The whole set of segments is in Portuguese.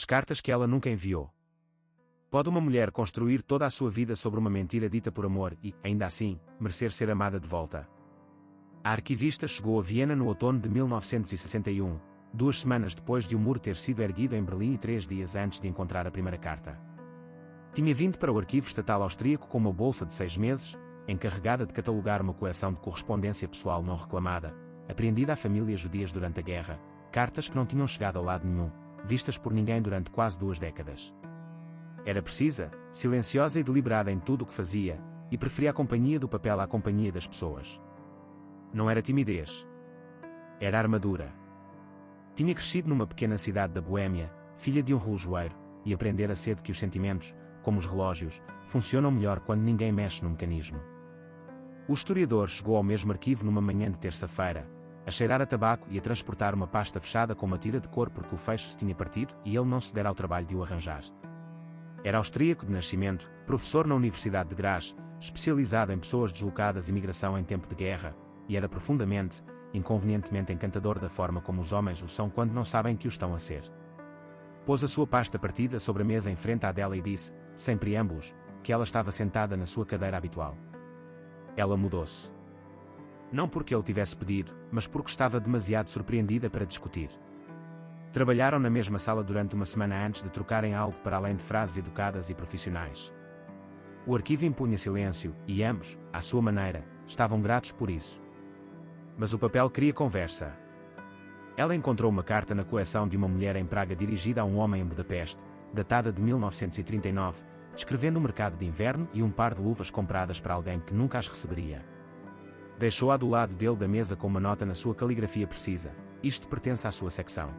As cartas que ela nunca enviou. Pode uma mulher construir toda a sua vida sobre uma mentira dita por amor e, ainda assim, merecer ser amada de volta? A arquivista chegou a Viena no outono de 1961, 2 semanas depois de o muro ter sido erguido em Berlim e 3 dias antes de encontrar a primeira carta. Tinha vindo para o arquivo estatal austríaco com uma bolsa de 6 meses, encarregada de catalogar uma coleção de correspondência pessoal não reclamada, apreendida a famílias judias durante a guerra, cartas que não tinham chegado a lado nenhum, vistas por ninguém durante quase 2 décadas. Era precisa, silenciosa e deliberada em tudo o que fazia, e preferia a companhia do papel à companhia das pessoas. Não era timidez. Era armadura. Tinha crescido numa pequena cidade da Boêmia, filha de um relojoeiro, e aprendera cedo que os sentimentos, como os relógios, funcionam melhor quando ninguém mexe no mecanismo. O historiador chegou ao mesmo arquivo numa manhã de terça-feira, a cheirar a tabaco e a transportar uma pasta fechada com uma tira de cor porque o fecho se tinha partido e ele não se dera ao trabalho de o arranjar. Era austríaco de nascimento, professor na Universidade de Graz, especializado em pessoas deslocadas e migração em tempo de guerra, e era profundamente, inconvenientemente encantador da forma como os homens o são quando não sabem que o estão a ser. Pôs a sua pasta partida sobre a mesa em frente à dela e disse, sem preâmbulos, que ela estava sentada na sua cadeira habitual. Ela mudou-se. Não porque ele tivesse pedido, mas porque estava demasiado surpreendida para discutir. Trabalharam na mesma sala durante uma semana antes de trocarem algo para além de frases educadas e profissionais. O arquivo impunha silêncio, e ambos, à sua maneira, estavam gratos por isso. Mas o papel queria conversa. Ela encontrou uma carta na coleção de uma mulher em Praga dirigida a um homem em Budapeste, datada de 1939, descrevendo um mercado de inverno e um par de luvas compradas para alguém que nunca as receberia. Deixou-a do lado dele da mesa com uma nota na sua caligrafia precisa, isto pertence à sua secção.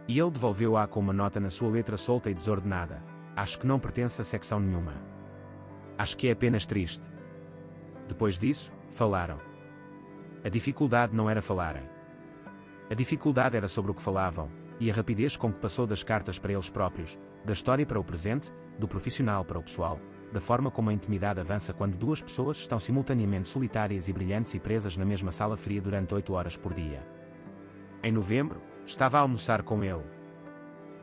E ele devolveu-a com uma nota na sua letra solta e desordenada, acho que não pertence a secção nenhuma. Acho que é apenas triste. Depois disso, falaram. A dificuldade não era falarem. A dificuldade era sobre o que falavam, e a rapidez com que passou das cartas para eles próprios, da história para o presente, do profissional para o pessoal, da forma como a intimidade avança quando 2 pessoas estão simultaneamente solitárias e brilhantes e presas na mesma sala fria durante 8 horas por dia. Em novembro, estava a almoçar com ele.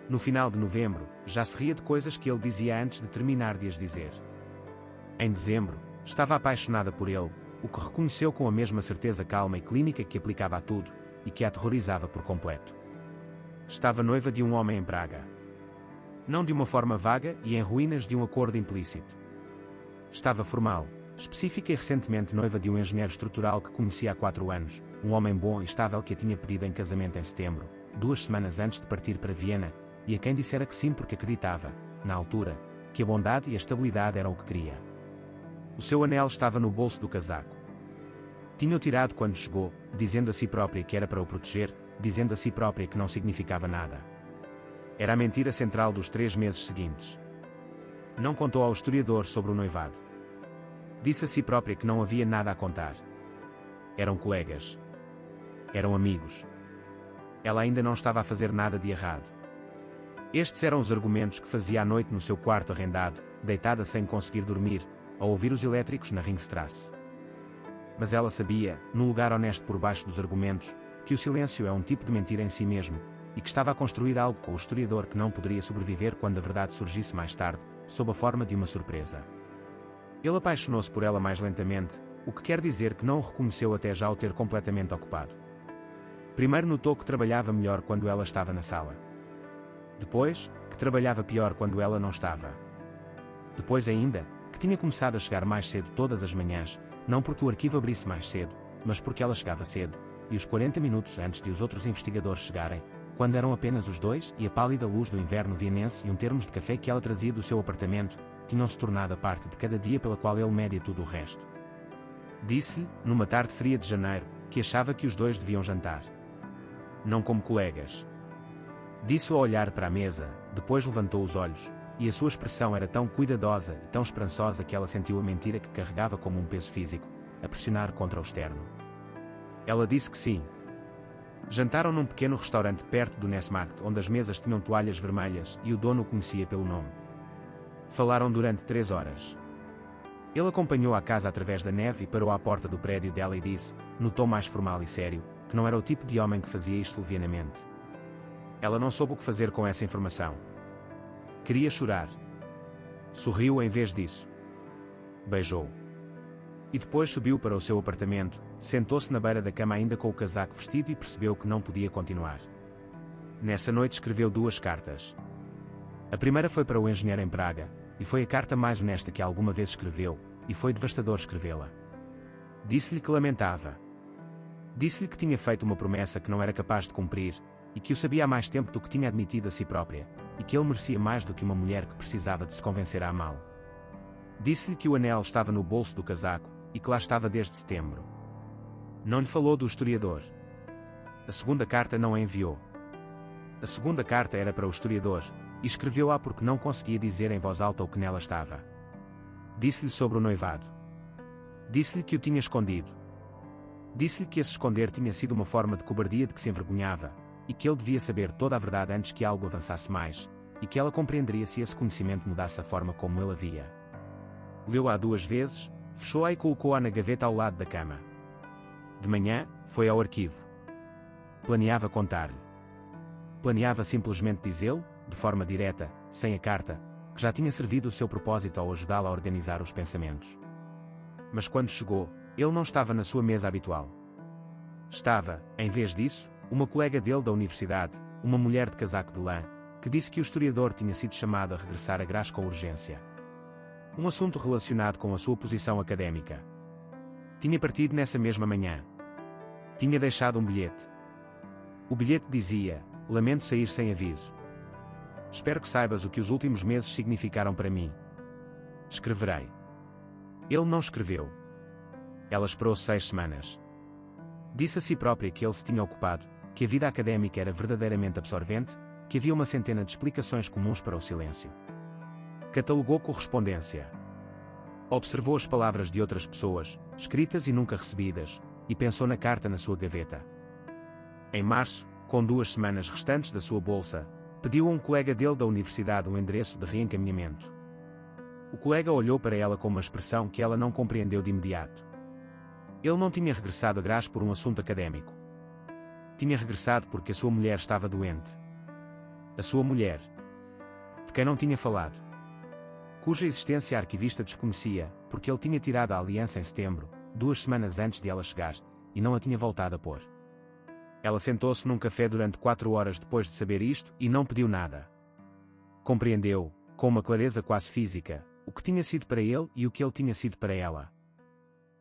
No final de novembro, já se ria de coisas que ele dizia antes de terminar de as dizer. Em dezembro, estava apaixonada por ele, o que reconheceu com a mesma certeza calma e clínica que aplicava a tudo, e que a aterrorizava por completo. Estava noiva de um homem em Praga. Não de uma forma vaga e em ruínas de um acordo implícito. Estava formal, específica e recentemente noiva de um engenheiro estrutural que conhecia há 4 anos, um homem bom e estável que a tinha pedido em casamento em setembro, 2 semanas antes de partir para Viena, e a quem dissera que sim porque acreditava, na altura, que a bondade e a estabilidade eram o que queria. O seu anel estava no bolso do casaco. Tinha-o tirado quando chegou, dizendo a si própria que era para o proteger, dizendo a si própria que não significava nada. Era a mentira central dos 3 meses seguintes. Não contou ao historiador sobre o noivado. Disse a si própria que não havia nada a contar. Eram colegas. Eram amigos. Ela ainda não estava a fazer nada de errado. Estes eram os argumentos que fazia à noite no seu quarto arrendado, deitada sem conseguir dormir, a ouvir os elétricos na Ringstrasse. Mas ela sabia, num lugar honesto por baixo dos argumentos, que o silêncio é um tipo de mentira em si mesmo, e que estava a construir algo com o historiador que não poderia sobreviver quando a verdade surgisse mais tarde, sob a forma de uma surpresa. Ele apaixonou-se por ela mais lentamente, o que quer dizer que não o reconheceu até já o ter completamente ocupado. Primeiro notou que trabalhava melhor quando ela estava na sala. Depois, que trabalhava pior quando ela não estava. Depois ainda, que tinha começado a chegar mais cedo todas as manhãs, não porque o arquivo abrisse mais cedo, mas porque ela chegava cedo, e os 40 minutos antes de os outros investigadores chegarem, quando eram apenas os 2 e a pálida luz do inverno vienense e um termos de café que ela trazia do seu apartamento, tinham-se tornado a parte de cada dia pela qual ele média tudo o resto. Disse-lhe, numa tarde fria de janeiro, que achava que os 2 deviam jantar. Não como colegas. Disse-o a olhar para a mesa, depois levantou os olhos, e a sua expressão era tão cuidadosa e tão esperançosa que ela sentiu a mentira que carregava como um peso físico, a pressionar contra o externo. Ela disse que sim. Jantaram num pequeno restaurante perto do Nessmarkt, onde as mesas tinham toalhas vermelhas e o dono o conhecia pelo nome. Falaram durante 3 horas. Ele acompanhou a casa através da neve e parou à porta do prédio dela e disse, no tom mais formal e sério, que não era o tipo de homem que fazia isto levianamente. Ela não soube o que fazer com essa informação. Queria chorar. Sorriu em vez disso. Beijou. E depois subiu para o seu apartamento, sentou-se na beira da cama ainda com o casaco vestido e percebeu que não podia continuar. Nessa noite escreveu 2 cartas. A primeira foi para o engenheiro em Praga, e foi a carta mais honesta que alguma vez escreveu, e foi devastador escrevê-la. Disse-lhe que lamentava. Disse-lhe que tinha feito uma promessa que não era capaz de cumprir, e que o sabia há mais tempo do que tinha admitido a si própria, e que ele merecia mais do que uma mulher que precisava de se convencer a amá-lo. Disse-lhe que o anel estava no bolso do casaco, e que lá estava desde setembro. Não lhe falou do historiador. A segunda carta não a enviou. A segunda carta era para o historiador, e escreveu-a porque não conseguia dizer em voz alta o que nela estava. Disse-lhe sobre o noivado. Disse-lhe que o tinha escondido. Disse-lhe que esse esconder tinha sido uma forma de cobardia de que se envergonhava, e que ele devia saber toda a verdade antes que algo avançasse mais, e que ela compreenderia se esse conhecimento mudasse a forma como ele a via. Leu-a 2 vezes, fechou-a e colocou-a na gaveta ao lado da cama. De manhã, foi ao arquivo. Planeava contar-lhe. Planeava simplesmente dizê-lo, de forma direta, sem a carta, que já tinha servido o seu propósito ao ajudá-la a organizar os pensamentos. Mas quando chegou, ele não estava na sua mesa habitual. Estava, em vez disso, uma colega dele da universidade, uma mulher de casaco de lã, que disse que o historiador tinha sido chamado a regressar a Graz com urgência. Um assunto relacionado com a sua posição académica. Tinha partido nessa mesma manhã. Tinha deixado um bilhete. O bilhete dizia: "Lamento sair sem aviso. Espero que saibas o que os últimos meses significaram para mim. Escreverei." Ele não escreveu. Ela esperou 6 semanas. Disse a si própria que ele se tinha ocupado, que a vida académica era verdadeiramente absorvente, que havia uma centena de explicações comuns para o silêncio. Catalogou correspondência. Observou as palavras de outras pessoas, escritas e nunca recebidas, e pensou na carta na sua gaveta. Em março, com 2 semanas restantes da sua bolsa, pediu a um colega dele da universidade um endereço de reencaminhamento. O colega olhou para ela com uma expressão que ela não compreendeu de imediato. Ele não tinha regressado a Graz por um assunto académico. Tinha regressado porque a sua mulher estava doente. A sua mulher, de quem não tinha falado, cuja existência a arquivista desconhecia, porque ele tinha tirado a aliança em setembro, 2 semanas antes de ela chegar, e não a tinha voltado a pôr. Ela sentou-se num café durante 4 horas depois de saber isto e não pediu nada. Compreendeu, com uma clareza quase física, o que tinha sido para ele e o que ele tinha sido para ela.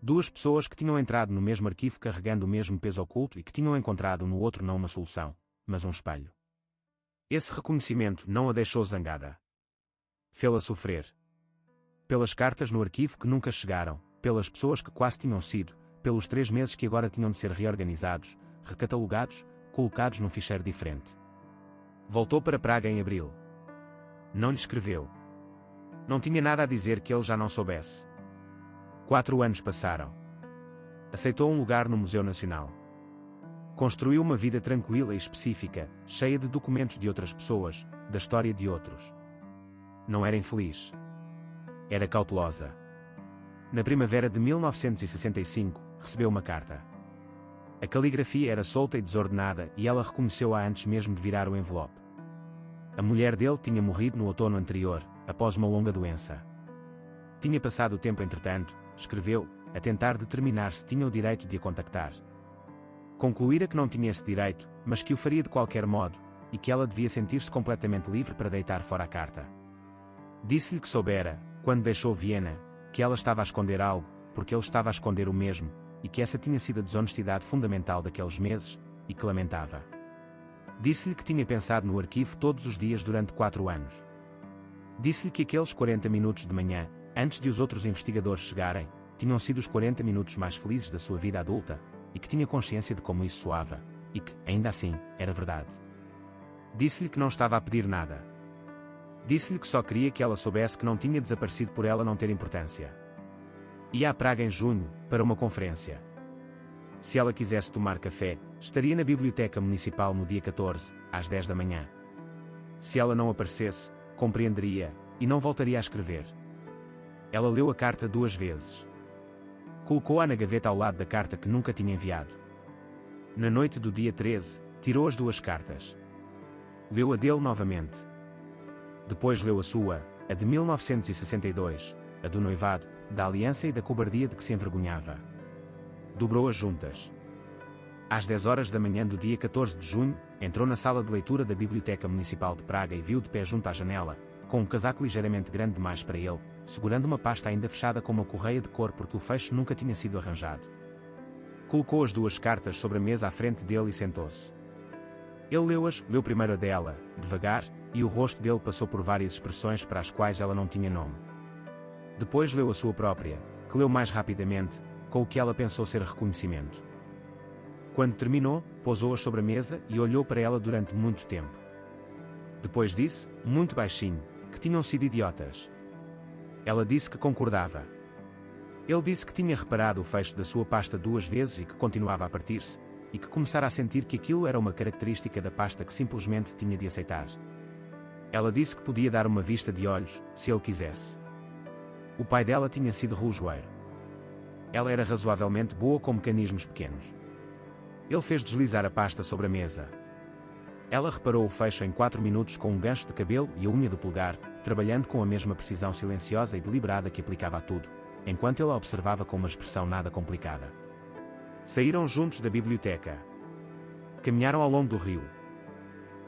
2 pessoas que tinham entrado no mesmo arquivo carregando o mesmo peso oculto e que tinham encontrado no outro não uma solução, mas um espelho. Esse reconhecimento não a deixou zangada. Fê-la sofrer. Pelas cartas no arquivo que nunca chegaram, pelas pessoas que quase tinham sido, pelos 3 meses que agora tinham de ser reorganizados, recatalogados, colocados num ficheiro diferente. Voltou para Praga em abril. Não lhe escreveu. Não tinha nada a dizer que ele já não soubesse. 4 anos passaram. Aceitou um lugar no Museu Nacional. Construiu uma vida tranquila e específica, cheia de documentos de outras pessoas, da história de outros. Não era infeliz. Era cautelosa. Na primavera de 1965, recebeu uma carta. A caligrafia era solta e desordenada e ela reconheceu-a antes mesmo de virar o envelope. A mulher dele tinha morrido no outono anterior, após uma longa doença. Tinha passado o tempo entretanto, escreveu, a tentar determinar se tinha o direito de a contactar. Concluíra que não tinha esse direito, mas que o faria de qualquer modo, e que ela devia sentir-se completamente livre para deitar fora a carta. Disse-lhe que soubera, quando deixou Viena, que ela estava a esconder algo, porque ele estava a esconder o mesmo, e que essa tinha sido a desonestidade fundamental daqueles meses, e que lamentava. Disse-lhe que tinha pensado no arquivo todos os dias durante 4 anos. Disse-lhe que aqueles 40 minutos de manhã, antes de os outros investigadores chegarem, tinham sido os 40 minutos mais felizes da sua vida adulta, e que tinha consciência de como isso soava, e que, ainda assim, era verdade. Disse-lhe que não estava a pedir nada. Disse-lhe que só queria que ela soubesse que não tinha desaparecido por ela não ter importância. Ia a Praga em junho, para uma conferência. Se ela quisesse tomar café, estaria na Biblioteca Municipal no dia 14, às 10 da manhã. Se ela não aparecesse, compreenderia, e não voltaria a escrever. Ela leu a carta 2 vezes. Colocou-a na gaveta ao lado da carta que nunca tinha enviado. Na noite do dia 13, tirou as 2 cartas. Leu a dele novamente. Depois leu a sua, a de 1962, a do noivado, da aliança e da cobardia de que se envergonhava. Dobrou-as juntas. Às 10 horas da manhã do dia 14 de junho, entrou na sala de leitura da Biblioteca Municipal de Praga e viu de pé junto à janela, com um casaco ligeiramente grande demais para ele, segurando uma pasta ainda fechada com uma correia de cor porque o fecho nunca tinha sido arranjado. Colocou as duas cartas sobre a mesa à frente dele e sentou-se. Ele leu-as, leu primeiro a dela, devagar, e o rosto dele passou por várias expressões para as quais ela não tinha nome. Depois leu a sua própria, que leu mais rapidamente, com o que ela pensou ser reconhecimento. Quando terminou, pousou-as sobre a mesa e olhou para ela durante muito tempo. Depois disse, muito baixinho, que tinham sido idiotas. Ela disse que concordava. Ele disse que tinha reparado o fecho da sua pasta 2 vezes e que continuava a partir-se, e que começara a sentir que aquilo era uma característica da pasta que simplesmente tinha de aceitar. Ela disse que podia dar uma vista de olhos, se ele quisesse. O pai dela tinha sido relojoeiro. Ela era razoavelmente boa com mecanismos pequenos. Ele fez deslizar a pasta sobre a mesa. Ela reparou o fecho em 4 minutos com um gancho de cabelo e a unha do polegar, trabalhando com a mesma precisão silenciosa e deliberada que aplicava a tudo, enquanto ele a observava com uma expressão nada complicada. Saíram juntos da biblioteca. Caminharam ao longo do rio.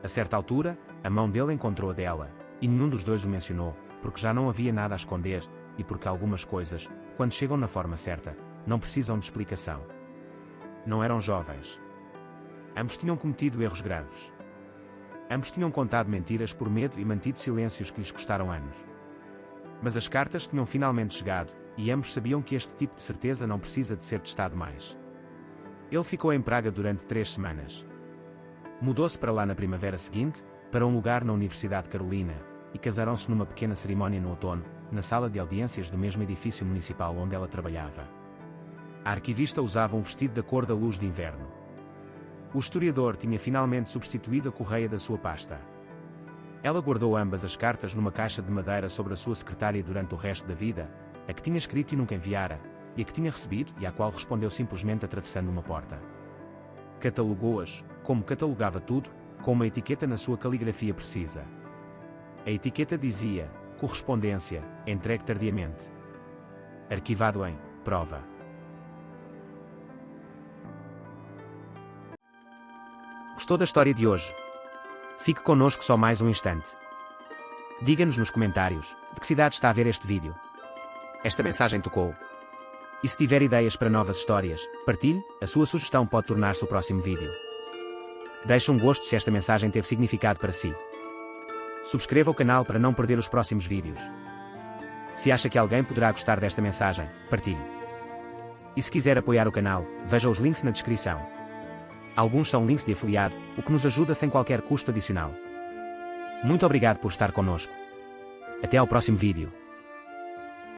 A certa altura, a mão dele encontrou a dela, e nenhum dos dois o mencionou, porque já não havia nada a esconder, e porque algumas coisas, quando chegam na forma certa, não precisam de explicação. Não eram jovens. Ambos tinham cometido erros graves. Ambos tinham contado mentiras por medo e mantido silêncios que lhes custaram anos. Mas as cartas tinham finalmente chegado, e ambos sabiam que este tipo de certeza não precisa de ser testado mais. Ele ficou em Praga durante 3 semanas. Mudou-se para lá na primavera seguinte, para um lugar na Universidade de Carolina, e casaram-se numa pequena cerimónia no outono, na sala de audiências do mesmo edifício municipal onde ela trabalhava. A arquivista usava um vestido da cor da luz de inverno. O historiador tinha finalmente substituído a correia da sua pasta. Ela guardou ambas as cartas numa caixa de madeira sobre a sua secretária durante o resto da vida, a que tinha escrito e nunca enviara, e a que tinha recebido e à qual respondeu simplesmente atravessando uma porta. Catalogou-as, como catalogava tudo, com uma etiqueta na sua caligrafia precisa. A etiqueta dizia, correspondência, entregue tardiamente. Arquivado em, prova. Gostou da história de hoje? Fique connosco só mais um instante. Diga-nos nos comentários, de que cidade está a ver este vídeo. Esta mensagem tocou. E se tiver ideias para novas histórias, partilhe, a sua sugestão pode tornar-se o próximo vídeo. Deixe um gosto se esta mensagem teve significado para si. Subscreva o canal para não perder os próximos vídeos. Se acha que alguém poderá gostar desta mensagem, partilhe. E se quiser apoiar o canal, veja os links na descrição. Alguns são links de afiliado, o que nos ajuda sem qualquer custo adicional. Muito obrigado por estar connosco. Até ao próximo vídeo.